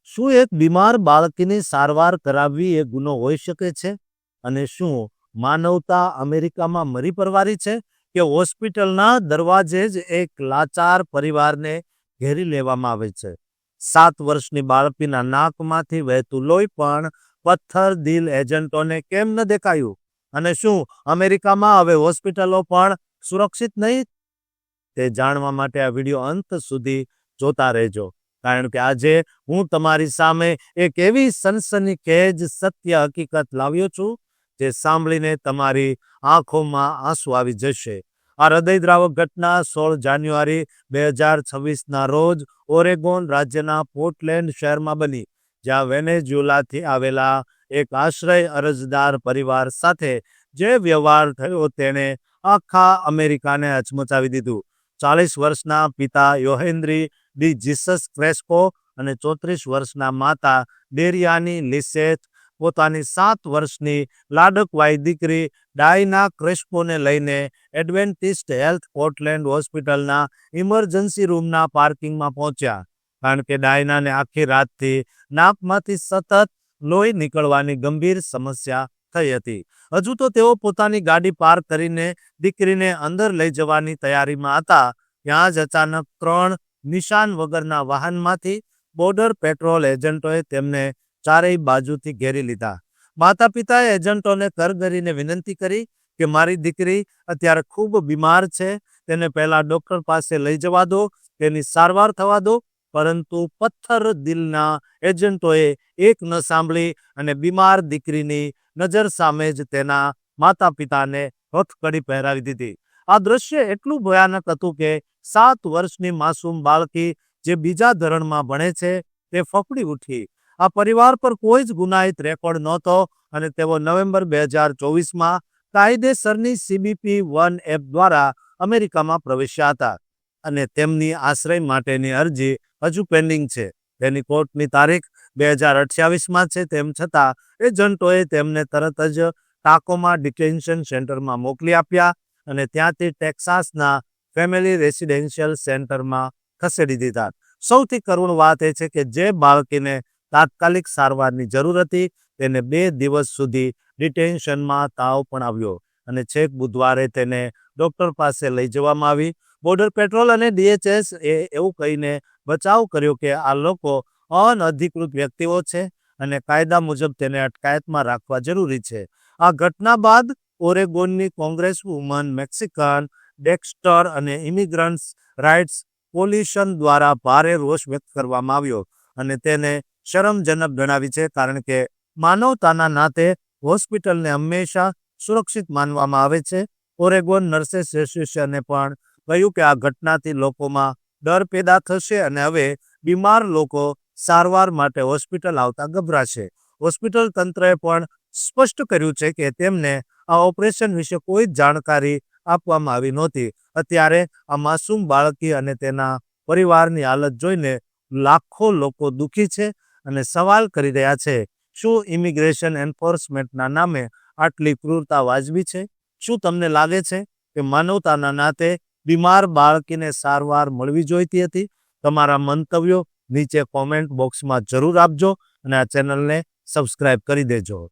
શું એક બીમાર બાળકની સારવાર કરાવવી એ ગુનો હોઈ શકે છે? અને શું માનવતા અમેરિકામાં મરી પરવારી છે કે હોસ્પિટલના દરવાજે જ એક લાચાર પરિવારને ઘેરી લેવામાં આવે છે? 7 વર્ષની બાળકીના નાકમાંથી વહેતું લોહી પણ પથ્થર દિલ એજન્ટોને કેમ ન દેખાયું? અને શું અમેરિકામાં હવે હોસ્પિટલો પણ સુરક્ષિત નહીં? તે જાણવા માટે આ વિડીયો અંત સુધી જોતા રહેજો, કારણ કે આજે હું તમારી સામે એક એવી સનસનીખેજ સત્ય હકીકત લાવ્યો છું જે સાંભળીને તમારી આંખોમાં આંસુ આવી જશે. આ હૃદયદ્રાવક ઘટના 16 જાન્યુઆરી 2026ના રોજ ઓરેગોન રાજ્યના પોર્ટલેન્ડ શહેરમાં બની, જ્યાં વેનેઝુએલાથી આવેલા એક આશ્રય અરજદાર પરિવાર સાથે જે વ્યવહાર થયો તેણે આખા અમેરિકાને હચમચાવી દીધું. 40 વર્ષના પિતા યોહેન્દ્રી ડી જીસસ ક્રેસ્પો અને 34 વર્ષના માતા ડેરિયાની લિસેથ પોતાની 7 વર્ષની લાડકવાઈ દીકરી ડાયના ક્રેસ્પોને લઈને એડવેન્ટિસ્ટ હેલ્થ પોર્ટલેન્ડ હોસ્પિટલના ઇમરજન્સી રૂમના પાર્કિંગમાં પહોંચ્યા, કારણ કે ડાયનાને આખી રાતથી નાકમાંથી સતત લોહી નીકળવાની ગંભીર સમસ્યા થઈ હતી. હજુ તો તેઓ પોતાની ગાડી પાર્ક કરીને દીકરીને અંદર લઈ જવાની તૈયારીમાં હતા, ત્યાં જ અચાનક 3 નિશાન વગરના વાહનમાંથી બોર્ડર પેટ્રોલ એજન્ટોએ તેમને ચારેય બાજુથી ઘેરી લીધા. માતા પિતાએ એજન્ટોને કરગરીને વિનંતી કરી કે મારી દીકરી અત્યારે ખૂબ બીમાર છે, તેને પહેલા ડોક્ટર પાસે લઈ જવા દો, તેની સારવાર થવા દો. પરંતુ પથ્થર દિલના એજન્ટોએ એક ન સાંભળી અને બીમાર દીકરીની નજર સામે જ તેના માતા પિતાને હથકડી પહેરાવી દીધી. આ દ્રશ્ય એટલું ભયાનક હતું કે 7 વર્ષની માસૂમ બાળકી જે બીજા ધોરણમાં ભણે છે તે ફફડી ઉઠી. આ પરિવાર પર કોઈ જ ગુનાહિત રેકોર્ડ નહોતો અને તેઓ નવેમ્બર 2024માં કાયદેસરની CBP-1 એપ દ્વારા અમેરિકામાં પ્રવેશ્યા હતા અને તેમની આશ્રય માટેની અરજી હજુ પેન્ડિંગ છે. તેની કોર્ટની તારીખ 2028માં છે. તેમ છતાં એજન્ટોએ તેમને તરત જ ટાકોમા ડિટેન્શન સેન્ટરમાં મોકલી આપ્યા અને ત્યાંથી ટેક્સાસના ફેમિલી રેસિડેન્શિયલ સેન્ટરમાં ખસેડી દીધા. સૌથી કરુણ વાત એ છે કે જે બાળકીને તાત્કાલિક સારવારની જરૂર હતી તેને 2 દિવસ સુધી ડિટેન્શનમાં તાવ પણ આવ્યો અને છેક બુધવારે તેને ડોક્ટર પાસે લઈ જવામાં આવી. બોર્ડર પેટ્રોલ અને DHS એ એવું કહીને બચાવ કર્યો કે આ લોકો અનધિકૃત વ્યક્તિઓ છે અને કાયદા મુજબ તેને અટકાયતમાં રાખવા જરૂરી છે. આ ઘટના બાદ ઓરેગોનની કોંગ્રેસ વુમન, મેક્સિકન, ડેક્સ્ટર અને ઇમિગ્રન્ટ્સ રાઇટ્સ કોલિશન દ્વારા ભારે રોષ વ્યક્ત કરવામાં આવ્યો અને તેને શરમજનક ગણાવી છે, કારણ કે માનવતાના નાતે હોસ્પિટલને હંમેશા સુરક્ષિત માનવામાં આવે છે. ઓરેગોન નર્सेस એસોસિએશને પણ કહ્યું કે આ ઘટનાથી લોકોમાં ડર પેદા થશે અને હવે બીમાર લોકો સારવાર માટે હોસ્પિટલ આવતા ગભરાશે. હોસ્પિટલ તંત્રએ પણ સ્પષ્ટ કર્યું છે કે તેમને આ ઓપરેશન વિશે કોઈ જ જાણકારી આપવામાં આવી નહોતી. અત્યારે આ માસૂમ બાળકી અને તેના પરિવારની હાલત જોઈને લાખો લોકો દુઃખી છે અને સવાલ કરી રહ્યા છે, શું ઇમિગ્રેશન એન્ફોર્સમેન્ટના નામે આટલી ક્રૂરતા વાજબી છે? શું તમને લાગે છે કે માનવતાના નાતે બીમાર બાળકીને સારવાર મળવી જોઈતી હતી? તમારા મંતવ્યો નીચે કોમેન્ટ બોક્સમાં જરૂર આપજો અને આ ચેનલને સબસ્ક્રાઇબ કરી દેજો.